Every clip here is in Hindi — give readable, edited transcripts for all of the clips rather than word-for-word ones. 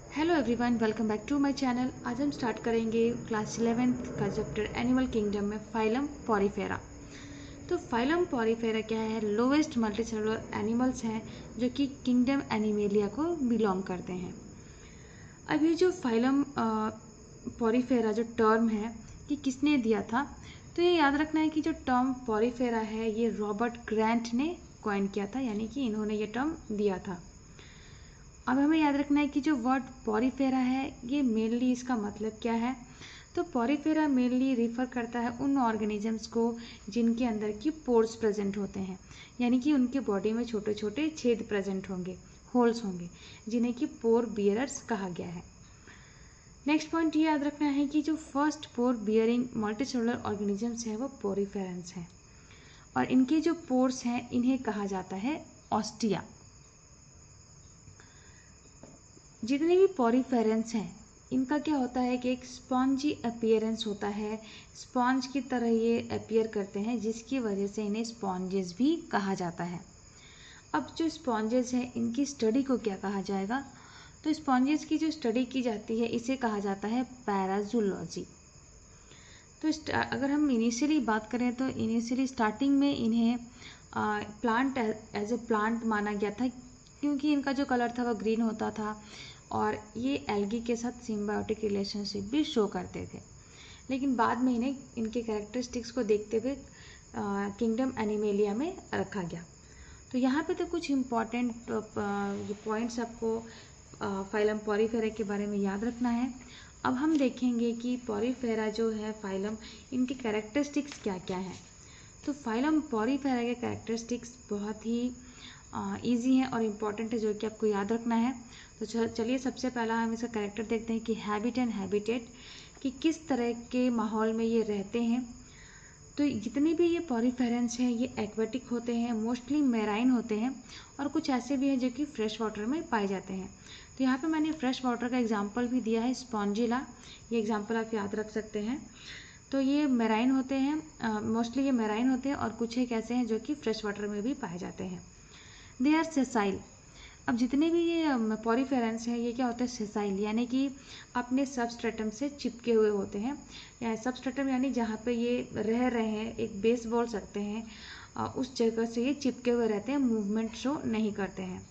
Hello everyone, welcome back to my channel. आज हम स्टार्ट करेंगे क्लास 11th का चैप्टर एनिमल किंगडम में फाइलम पॉरीफेरा। तो फाइलम पॉरीफेरा क्या है? लोवेस्ट मल्टीसेलुलर एनिमल्स हैं जो कि किंगडम एनिमेलिया को बिलोंग करते हैं। अब ये जो फाइलम पॉरीफेरा जो टर्म है कि किसने दिया था, तो ये याद रखना है कि जो टर्म पॉरीफेरा है ये रॉबर्ट ग्रांट ने कॉइन किया था, यानी कि इन्होंने ये टर्म दिया था। अब हमें याद रखना है कि जो वर्ड पॉरीफेरा है ये मेनली इसका मतलब क्या है। तो पॉरीफेरा मेनली रिफ़र करता है उन ऑर्गेनिजम्स को जिनके अंदर की पोर्स प्रेजेंट होते हैं, यानी कि उनके बॉडी में छोटे छोटे छेद प्रेजेंट होंगे, होल्स होंगे, जिन्हें कि पोर बियरर्स कहा गया है। नेक्स्ट पॉइंट ये याद रखना है कि जो फर्स्ट पोर बियरिंग मल्टीसेलुलर ऑर्गेनिजम्स हैं वो पोरीफेरेंस हैं, और इनके जो पोर्स हैं इन्हें कहा जाता है ऑस्टिया। जितने भी पॉरीफेरेंस हैं इनका क्या होता है कि एक स्पॉन्जी अपीयरेंस होता है, स्पॉन्ज की तरह ये अपीयर करते हैं, जिसकी वजह से इन्हें स्पॉन्जेस भी कहा जाता है। अब जो स्पॉन्जेस हैं इनकी स्टडी को क्या कहा जाएगा? तो स्पॉन्जेस की जो स्टडी की जाती है इसे कहा जाता है पैराजूलॉजी। तो अगर हम इनिशियली बात करें तो इनिशियली स्टार्टिंग में इन्हें प्लांट एज ए प्लांट माना गया था, क्योंकि इनका जो कलर था वो ग्रीन होता था और ये एल्गी के साथ सिम्बायोटिक रिलेशनशिप भी शो करते थे। लेकिन बाद में इन्हें इनके कैरेक्टरिस्टिक्स को देखते हुए किंगडम एनिमेलिया में रखा गया। तो यहाँ पे तो कुछ इम्पॉर्टेंट पॉइंट्स आपको फाइलम पॉरीफेरा के बारे में याद रखना है। अब हम देखेंगे कि पॉरीफेरा जो है फाइलम, इनके कैरेक्टरिस्टिक्स क्या क्या हैं। तो फाइलम पॉरीफेरा के कैरेक्टरिस्टिक्स बहुत ही ईजी हैं और इम्पॉर्टेंट है, जो कि आपको याद रखना है। तो चलिए सबसे पहला हम इसका कैरेक्टर देखते हैं कि हैबिट एंड हैबिटेट, कि किस तरह के माहौल में ये रहते हैं। तो जितने भी ये पॉरीफेरेंस हैं ये एक्वेटिक होते हैं, मोस्टली मेराइन होते हैं, और कुछ ऐसे भी हैं जो कि फ्रेश वाटर में पाए जाते हैं। तो यहाँ पे मैंने फ्रेश वाटर का एग्जांपल भी दिया है, स्पॉन्जिला, ये एग्जांपल आप याद रख सकते हैं। तो ये मेराइन होते हैं, मोस्टली ये मेराइन होते हैं, और कुछ एक ऐसे हैं जो कि फ्रेश वाटर में भी पाए जाते हैं। They are sessile. अब जितने भी ये पॉरीफेरेंस हैं ये क्या होता है? सेसाइल, यानी कि अपने सबस्ट्रेटम से चिपके हुए होते हैं, या सबस्ट्रेटम यानी जहाँ पे ये रह रहे हैं, एक बेस बोल सकते हैं, उस जगह से ये चिपके हुए रहते हैं, मूवमेंट शो नहीं करते हैं।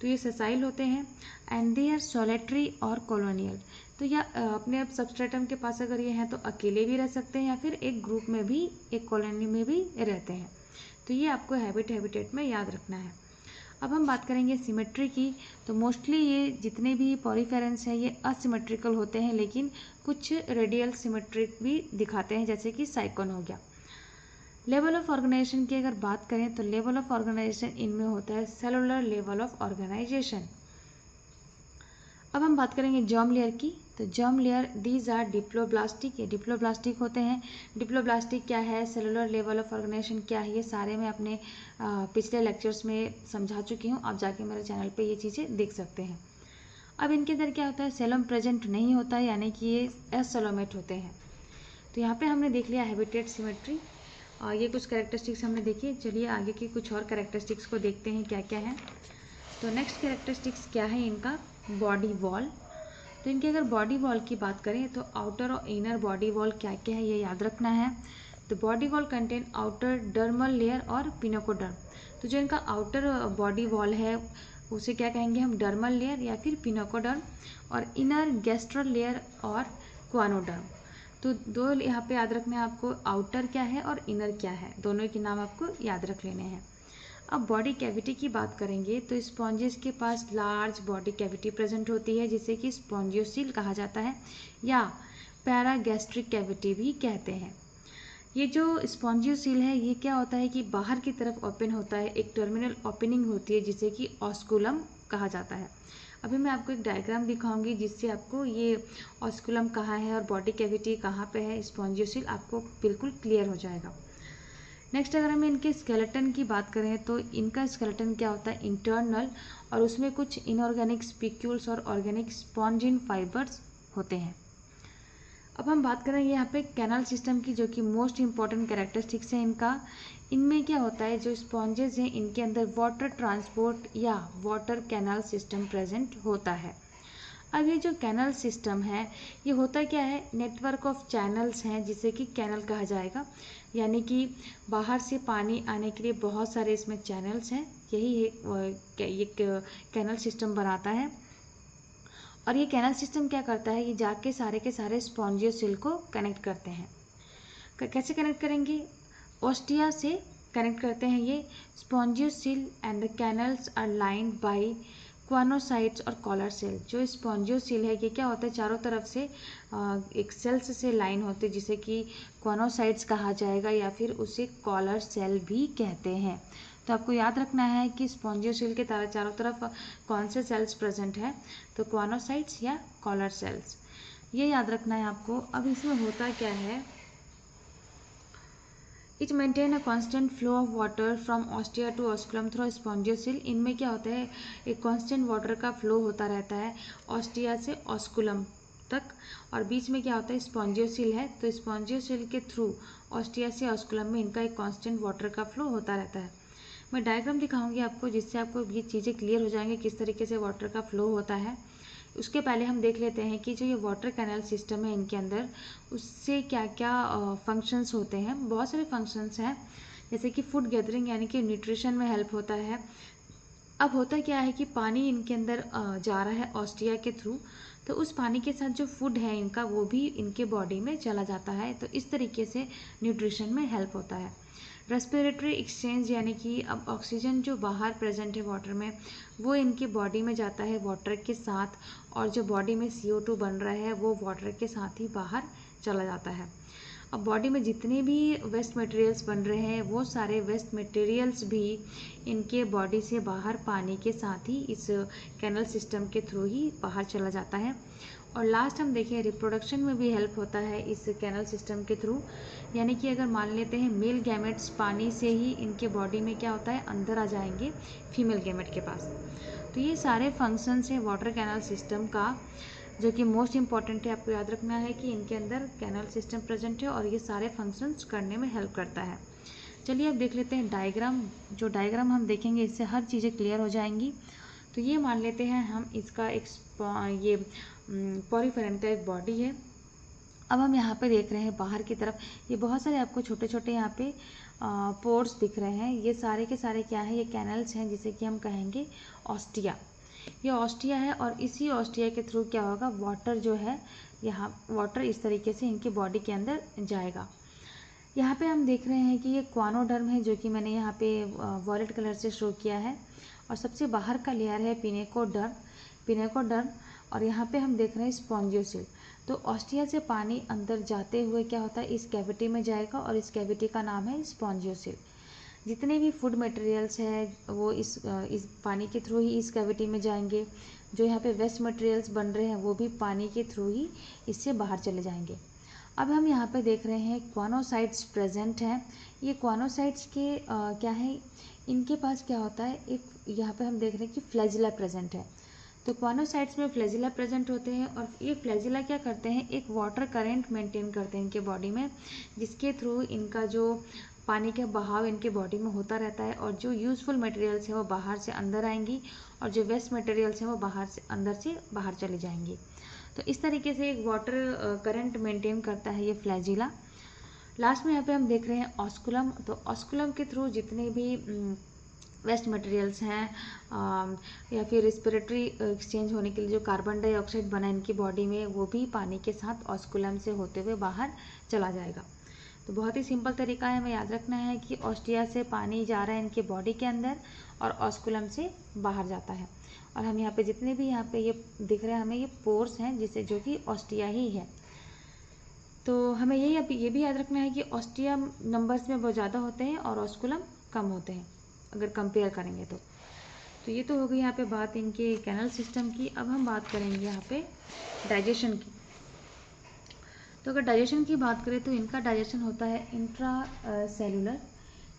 तो ये सेसाइल होते हैं। एंड दे आर सोलेटरी और कॉलोनियल। तो या अपने सबस्ट्रेटम के पास अगर ये हैं तो अकेले भी रह सकते हैं, या फिर एक ग्रुप में भी, एक कॉलोनी में भी रहते हैं। तो ये आपको हैबिटेट में याद रखना है। अब हम बात करेंगे सिमेट्री की। तो मोस्टली ये जितने भी पॉरीफेरेंस हैं ये असिमेट्रिकल होते हैं, लेकिन कुछ रेडियल सिमेट्रिक भी दिखाते हैं, जैसे कि साइकोन हो गया। लेवल ऑफ ऑर्गेनाइजेशन की अगर बात करें तो लेवल ऑफ ऑर्गेनाइजेशन इनमें होता है सेलुलर लेवल ऑफ ऑर्गेनाइजेशन। अब हम बात करेंगे जर्म लेयर की। तो germ layer these are diploblastic, ये डिप्लोब्लास्टिक होते हैं। डिप्लोब्लास्टिक क्या है, सेलुलर लेवल ऑफ ऑर्गेनाइजेशन क्या है, ये सारे मैं अपने पिछले लेक्चर्स में समझा चुकी हूँ, आप जाके मेरे चैनल पे ये चीज़ें देख सकते हैं। अब इनके अंदर क्या होता है, सेलम प्रेजेंट नहीं होता है, यानी कि ये एसोलोमेट होते हैं। तो यहाँ पे हमने देख लिया हैबिटेट, सिमेट्री, और ये कुछ कैरेक्टरिस्टिक्स हमने देखी। चलिए आगे की कुछ और कैरेक्टरिस्टिक्स को देखते हैं क्या क्या है। तो नेक्स्ट कैरेक्टरिस्टिक्स क्या है इनका, बॉडी वॉल। तो इनके अगर बॉडी वॉल की बात करें तो आउटर और इनर बॉडी वॉल क्या क्या है ये याद रखना है। तो body wall contain outer dermal layer और पिनोकोडर्म। तो जो इनका आउटर बॉडी वॉल है उसे क्या कहेंगे हम, डर्मल लेयर या फिर पिनोकोडर्म, और इनर गैस्ट्रल लेयर और क्वानोडर्म। तो दो यहाँ पे याद रखना है आपको, आउटर क्या है और इनर क्या है, दोनों के नाम आपको याद रख लेने हैं। अब बॉडी कैविटी की बात करेंगे तो स्पॉन्जेस के पास लार्ज बॉडी कैविटी प्रेजेंट होती है, जिसे कि स्पॉन्जियोसील कहा जाता है, या पैरागैस्ट्रिक कैविटी भी कहते हैं। ये जो स्पॉन्जियोसील है ये क्या होता है कि बाहर की तरफ ओपन होता है, एक टर्मिनल ओपनिंग होती है जिसे कि ऑस्कुलम कहा जाता है। अभी मैं आपको एक डायग्राम दिखाऊंगी जिससे आपको ये ऑस्कुलम कहाँ है और बॉडी कैविटी कहाँ पे है, स्पॉन्जियोसील, आपको बिल्कुल क्लियर हो जाएगा। नेक्स्ट अगर हम इनके स्केलेटन की बात करें तो इनका स्केलेटन क्या होता है, इंटरनल, और उसमें कुछ इनऑर्गेनिक स्पिक्यूल्स और ऑर्गेनिक स्पॉन्जिन फाइबर्स होते हैं। अब हम बात करेंगे यहाँ पे कैनाल सिस्टम की, जो कि मोस्ट इंपॉर्टेंट कैरेक्टरिस्टिक्स है इनका। इनमें क्या होता है, जो स्पॉन्जेस हैं इनके अंदर वाटर ट्रांसपोर्ट या वाटर कैनाल सिस्टम प्रेजेंट होता है। अब ये जो कैनल सिस्टम है ये होता क्या है, नेटवर्क ऑफ चैनल्स हैं जिसे कि कैनल कहा जाएगा, यानी कि बाहर से पानी आने के लिए बहुत सारे इसमें चैनल्स हैं, यही ये कैनल सिस्टम बनाता है। और ये कैनल सिस्टम क्या करता है, ये जाके सारे के सारे स्पॉन्जियोसिल को कनेक्ट करते हैं। कैसे कनेक्ट करेंगे, ऑस्टिया से कनेक्ट करते हैं ये। Spongocoel and the canals are lined by choanocytes और कॉलर सेल। जो स्पॉन्जियोसिल है ये क्या होता है, चारों तरफ से एक सेल्स से लाइन होते हैं जिसे कि क्वानोसाइट्स कहा जाएगा या फिर उसे कॉलर सेल भी कहते हैं। तो आपको याद रखना है कि स्पॉन्जियोसिल के चारों तरफ कौन से सेल्स प्रेजेंट है, तो क्वानोसाइट्स या कॉलर सेल्स, ये याद रखना है आपको। अब इसमें होता क्या है, it maintain a constant flow of water from ostia to osculum through spongocoel. इनमें क्या होता है, एक कांस्टेंट वाटर का फ्लो होता रहता है ऑस्टिया से ऑस्कुलम तक, और बीच में क्या होता है, स्पॉन्जियोसिल है, तो स्पॉन्जियोसिल के थ्रू ऑस्टिया से ऑस्कुलम में इनका एक कांस्टेंट वाटर का फ्लो होता रहता है। मैं डायग्राम दिखाऊंगी आपको जिससे आपको ये चीज़ें क्लियर हो जाएंगी किस तरीके से वाटर का फ्लो होता है। उसके पहले हम देख लेते हैं कि जो ये वाटर कैनल सिस्टम है इनके अंदर उससे क्या क्या फंक्शंस होते हैं। बहुत सारे फंक्शंस हैं, जैसे कि फूड गैदरिंग यानी कि न्यूट्रिशन में हेल्प होता है। अब होता क्या है कि पानी इनके अंदर जा रहा है ऑस्टिया के थ्रू, तो उस पानी के साथ जो फूड है इनका वो भी इनके बॉडी में चला जाता है, तो इस तरीके से न्यूट्रिशन में हेल्प होता है। रेस्पिरेटरी एक्सचेंज यानी कि अब ऑक्सीजन जो बाहर प्रेजेंट है वाटर में वो इनकी बॉडी में जाता है वाटर के साथ, और जो बॉडी में CO2 बन रहा है वो वाटर के साथ ही बाहर चला जाता है। अब बॉडी में जितने भी वेस्ट मटेरियल्स बन रहे हैं वो सारे वेस्ट मटेरियल्स भी इनके बॉडी से बाहर पानी के साथ ही इस कैनल सिस्टम के थ्रू ही बाहर चला जाता है। और लास्ट हम देखें रिप्रोडक्शन में भी हेल्प होता है इस कैनल सिस्टम के थ्रू, यानी कि अगर मान लेते हैं मेल गैमेट्स पानी से ही इनके बॉडी में क्या होता है अंदर आ जाएंगे फीमेल गैमेट के पास। तो ये सारे फंक्शंस हैं वाटर कैनल सिस्टम का, जो कि मोस्ट इंपॉर्टेंट है। आपको याद रखना है कि इनके अंदर कैनल सिस्टम प्रेजेंट है और ये सारे फंक्शंस करने में हेल्प करता है। चलिए अब देख लेते हैं डायग्राम। जो डायग्राम हम देखेंगे इससे हर चीज़ें क्लियर हो जाएंगी। तो ये मान लेते हैं हम इसका एक ये पॉरीफेरन का एक बॉडी है। अब हम यहाँ पे देख रहे हैं बाहर की तरफ ये बहुत सारे आपको छोटे छोटे यहाँ पे पोर्स दिख रहे हैं। ये सारे के सारे क्या है, ये कैनल्स हैं जिसे कि हम कहेंगे ऑस्टिया। ये ऑस्टिया है और इसी ऑस्टिया के थ्रू क्या होगा, वाटर जो है यहाँ वाटर इस तरीके से इनकी बॉडी के अंदर जाएगा। यहाँ पे हम देख रहे हैं कि ये क्वानोडर्म है जो कि मैंने यहाँ पे वॉलेट कलर से शो किया है, और सबसे बाहर का लेयर है पिनेकोडर्म, और यहाँ पे हम देख रहे हैं स्पॉन्जियोसिल। तो ऑस्टिया से पानी अंदर जाते हुए क्या होता है, इस कैविटी में जाएगा और इस कैविटी का नाम है स्पॉन्जियोसिल। जितने भी फूड मटेरियल्स हैं वो इस पानी के थ्रू ही इस कैविटी में जाएंगे। जो यहाँ पे वेस्ट मटेरियल्स बन रहे हैं वो भी पानी के थ्रू ही इससे बाहर चले जाएंगे। अब हम यहाँ पे देख रहे हैं क्वानोसाइट्स प्रेजेंट हैं। ये क्वानोसाइट्स के क्या है, इनके पास क्या होता है, एक यहाँ पे हम देख रहे हैं कि फ्लैजिला प्रेजेंट है। तो क्वानोसाइट्स में फ्लैजिला प्रेजेंट होते हैं और ये फ्लैजिला क्या करते हैं, एक वाटर करंट मेंटेन करते हैं इनके बॉडी में, जिसके थ्रू इनका जो पानी का बहाव इनके बॉडी में होता रहता है, और जो यूज़फुल मटेरियल्स हैं वो बाहर से अंदर आएंगी और जो वेस्ट मटेरियल्स हैं वो बाहर से अंदर से बाहर चले जाएंगी। तो इस तरीके से एक वाटर करंट मेंटेन करता है ये फ्लैजिला। लास्ट में यहाँ पे हम देख रहे हैं ऑस्कुलम। तो ऑस्कुलम के थ्रू जितने भी वेस्ट मटेरियल्स हैं या फिर रिस्पिरेटरी एक्सचेंज होने के लिए जो कार्बन डाइऑक्साइड बना इनकी बॉडी में वो भी पानी के साथ ऑस्कुलम से होते हुए बाहर चला जाएगा। तो बहुत ही सिंपल तरीका है, हमें याद रखना है कि ऑस्टिया से पानी जा रहा है इनके बॉडी के अंदर और ऑस्कुलम से बाहर जाता है। और हम यहाँ पे जितने भी यहाँ पे ये दिख रहे हैं हमें ये पोर्स हैं जिसे जो कि ऑस्टिया ही है। तो हमें ये भी याद रखना है कि ऑस्टिया नंबर्स में बहुत ज़्यादा होते हैं और ऑस्कुलम कम होते हैं अगर कंपेयर करेंगे तो ये तो हो गई यहाँ पे बात इनके कैनल सिस्टम की। अब हम बात करेंगे यहाँ पे डाइजेशन की। तो अगर डाइजेशन की बात करें तो इनका डाइजेशन होता है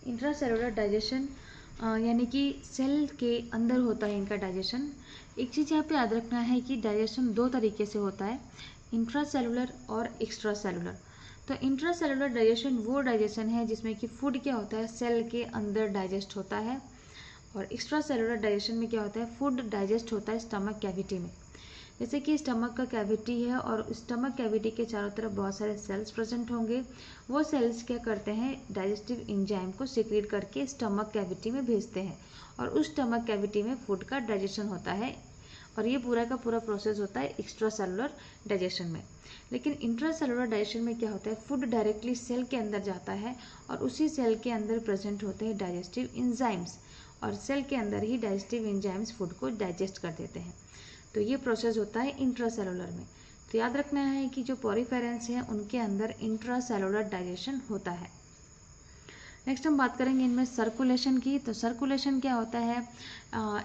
इंट्रासेलुलर डाइजेशन, यानी कि सेल के अंदर होता है इनका डाइजेशन। एक चीज़ यहाँ पे याद रखना है कि डाइजेशन दो तरीके से होता है, इंट्रासेलुलर और एक्स्ट्रा सेलुलर। तो इंट्रासेलुलर डाइजेशन वो डाइजेशन है जिसमें कि फूड क्या होता है सेल के अंदर डाइजेस्ट होता है, और एक्स्ट्रा सेलुलर डाइजेशन में क्या होता है फूड डाइजेस्ट होता है स्टमक कैविटी में। जैसे कि स्टमक का कैविटी है और स्टमक कैविटी के चारों तरफ बहुत सारे सेल्स प्रेजेंट होंगे। वो सेल्स क्या करते हैं, डाइजेस्टिव एंजाइम को सीक्रेट करके स्टमक कैविटी में भेजते हैं और उस स्टमक कैविटी में फूड का डाइजेशन होता है और ये पूरा का पूरा प्रोसेस होता है एक्स्ट्रा सेलुलर डाइजेशन में। लेकिन इंट्रा सेलुलर डाइजेशन में क्या होता है, फूड डायरेक्टली सेल के अंदर जाता है और उसी सेल के अंदर प्रेजेंट होते हैं डाइजेस्टिव एंजाइम्स और सेल के अंदर ही डाइजेस्टिव एंजाइम्स फूड को डाइजेस्ट कर देते हैं। तो ये प्रोसेस होता है इंट्रा सेलुलर में। तो याद रखना है कि जो पॉरीफेरेंस हैं उनके अंदर इंट्रा सेलुलर डाइजेशन होता है। नेक्स्ट हम बात करेंगे इनमें सर्कुलेशन की। तो सर्कुलेशन क्या होता है,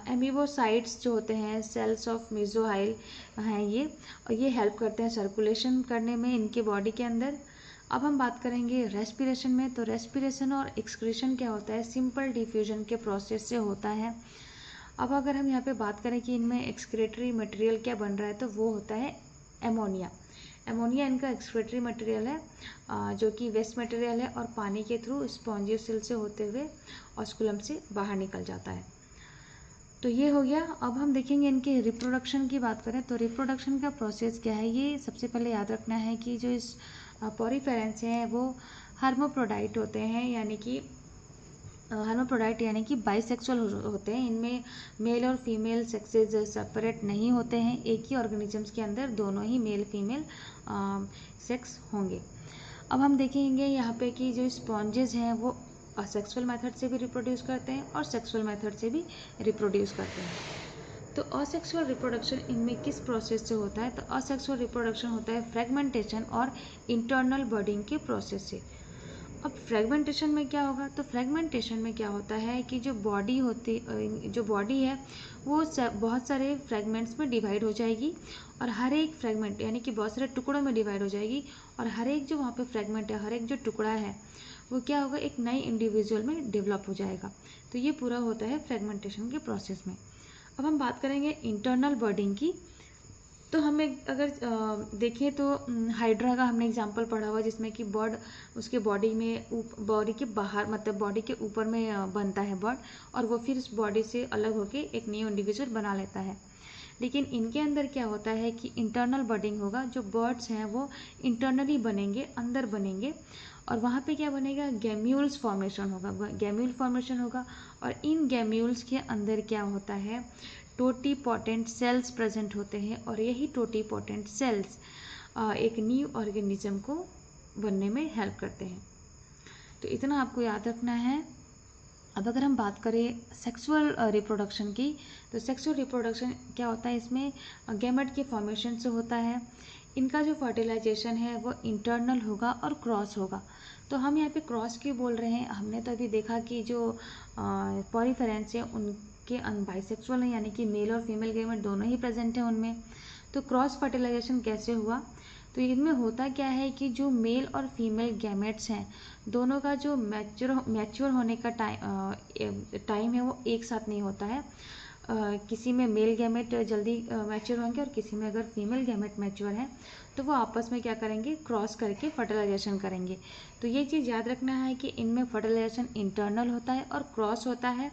एमीबोसाइट्स जो होते हैं सेल्स ऑफ मेसोहाइल हैं ये, और ये हेल्प करते हैं सर्कुलेशन करने में इनके बॉडी के अंदर। अब हम बात करेंगे रेस्पिरेशन में। तो रेस्पिरेशन और एक्सक्रीशन क्या होता है, सिंपल डिफ्यूजन के प्रोसेस से होता है। अब अगर हम यहाँ पे बात करें कि इनमें एक्सक्रीटरी मटेरियल क्या बन रहा है, तो वो होता है एमोनिया। एमोनिया इनका एक्सक्रीटरी मटेरियल है जो कि वेस्ट मटेरियल है और पानी के थ्रू स्पॉन्जी सेल से होते हुए ऑस्कुलम से बाहर निकल जाता है। तो ये हो गया। अब हम देखेंगे इनके रिप्रोडक्शन की बात करें तो रिप्रोडक्शन का प्रोसेस क्या है, ये सबसे पहले याद रखना है कि जो इस पॉरीफेरेंस हैं वो हर्माफ्रोडाइट होते हैं, यानी कि हर्माफ्रोडाइट यानी कि बाइसेक्सुअल होते हैं। इनमें मेल और फीमेल सेक्सेस सेपरेट नहीं होते हैं, एक ही ऑर्गेनिजम्स के अंदर दोनों ही मेल फीमेल सेक्स होंगे। अब हम देखेंगे यहाँ पे कि जो स्पॉन्जेस हैं वो असेक्सुअल मेथड से भी रिप्रोड्यूस करते हैं और सेक्सुअल मेथड से भी रिप्रोड्यूस करते हैं। तो असेक्सुअल रिप्रोडक्शन इनमें किस प्रोसेस से होता है, तो असेक्सुअल रिप्रोडक्शन होता है फ्रेगमेंटेशन और इंटरनल बर्डिंग के प्रोसेस से। अब फ्रेगमेंटेशन में क्या होगा, तो फ्रेगमेंटेशन में क्या होता है कि जो बॉडी है वो बहुत सारे फ्रेगमेंट्स में डिवाइड हो जाएगी और हर एक फ्रेगमेंट यानी कि बहुत सारे टुकड़ों में डिवाइड हो जाएगी और हर एक जो वहाँ पे फ्रेगमेंट है, हर एक जो टुकड़ा है वो क्या होगा, एक नई इंडिविजुअल में डेवलप हो जाएगा। तो ये पूरा होता है फ्रेगमेंटेशन के प्रोसेस में। अब हम बात करेंगे इंटरनल बर्डिंग की। तो हमें अगर देखें तो हाइड्रा का हमने एग्जांपल पढ़ा हुआ जिसमें कि बर्ड उसके बॉडी में बॉडी के बाहर मतलब बॉडी के ऊपर में बनता है बर्ड और वो फिर उस बॉडी से अलग होके एक न्यू इंडिविजुअल बना लेता है। लेकिन इनके अंदर क्या होता है कि इंटरनल बर्डिंग होगा, जो बर्ड्स हैं वो इंटरनली बनेंगे, अंदर बनेंगे और वहाँ पे क्या बनेगा, गैम्यूल्स फॉर्मेशन होगा, गैम्यूल फॉर्मेशन होगा और इन गैम्यूल्स के अंदर क्या होता है, टोटीपोटेंट सेल्स प्रेजेंट होते हैं और यही टोटीपोटेंट सेल्स एक न्यू ऑर्गेनिज्म को बनने में हेल्प करते हैं। तो इतना आपको याद रखना है। अब अगर हम बात करें सेक्सुअल रिप्रोडक्शन की, तो सेक्सुअल रिप्रोडक्शन क्या होता है, इसमें गैमेट के फॉर्मेशन से होता है। इनका जो फर्टिलाइजेशन है वो इंटरनल होगा और क्रॉस होगा। तो हम यहाँ पे क्रॉस क्यों बोल रहे हैं, हमने तो अभी देखा कि जो पॉरीफेरेंस है उनके बाइसेक्सुअल हैं, यानी कि मेल और फीमेल गैमेट दोनों ही प्रेजेंट हैं उनमें। तो क्रॉस फर्टिलाइजेशन कैसे हुआ, तो इनमें होता क्या है कि जो मेल और फीमेल गैमेट्स हैं दोनों का जो मैच्योर होने का टाइम है वो एक साथ नहीं होता है। किसी में मेल गैमेट जल्दी मैच्योर होंगे और किसी में अगर फीमेल गैमेट मैच्योर है तो वो आपस में क्या करेंगे, क्रॉस करके फर्टिलाइजेशन करेंगे। तो ये चीज़ याद रखना है कि इनमें फर्टिलाइजेशन इंटरनल होता है और क्रॉस होता है।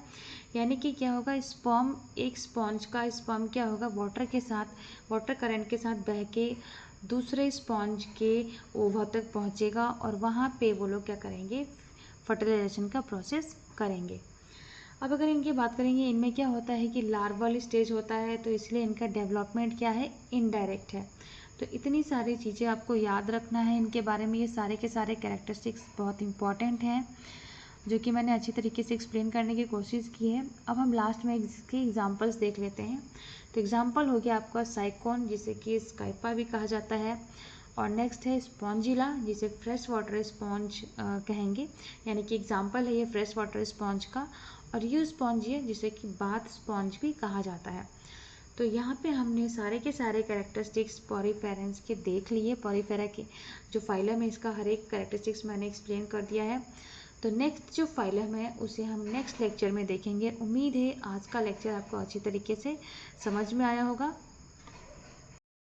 यानी कि क्या होगा, स्पर्म एक स्पॉन्ज का स्पर्म क्या होगा, वाटर करंट के साथ बह के दूसरे स्पॉन्ज के ओवर तक पहुँचेगा और वहाँ पे वो लोग क्या करेंगे, फर्टिलाइजेशन का प्रोसेस करेंगे। अब अगर इनकी बात करेंगे, इनमें क्या होता है कि लार्वल स्टेज होता है तो इसलिए इनका डेवलपमेंट क्या है, इनडायरेक्ट है। तो इतनी सारी चीज़ें आपको याद रखना है इनके बारे में। ये सारे के सारे कैरेक्टरिस्टिक्स बहुत इंपॉर्टेंट हैं जो कि मैंने अच्छी तरीके से एक्सप्लेन करने की कोशिश की है। अब हम लास्ट में इसके एग्जांपल्स देख लेते हैं। तो एग्जांपल हो गया आपका साइकोन, जिसे कि स्काइपा भी कहा जाता है, और नेक्स्ट है स्पॉन्जिला जिसे फ्रेश वाटर स्पॉन्ज कहेंगे, यानी कि एग्जांपल है ये फ्रेश वाटर स्पॉन्ज का। और यू स्पॉन्जिया जिसे कि बाथ स्पॉन्ज भी कहा जाता है। तो यहाँ पे हमने सारे के सारे कैरेक्टरिस्टिक्स पॉरीफेरेंस के देख लिए। पॉरीफेरा के जो फाइलम है इसका हर एक कैरेक्टरिस्टिक्स मैंने एक्सप्लेन कर दिया है। तो नेक्स्ट जो फाइलम है उसे हम नेक्स्ट लेक्चर में देखेंगे। उम्मीद है आज का लेक्चर आपको अच्छी तरीके से समझ में आया होगा।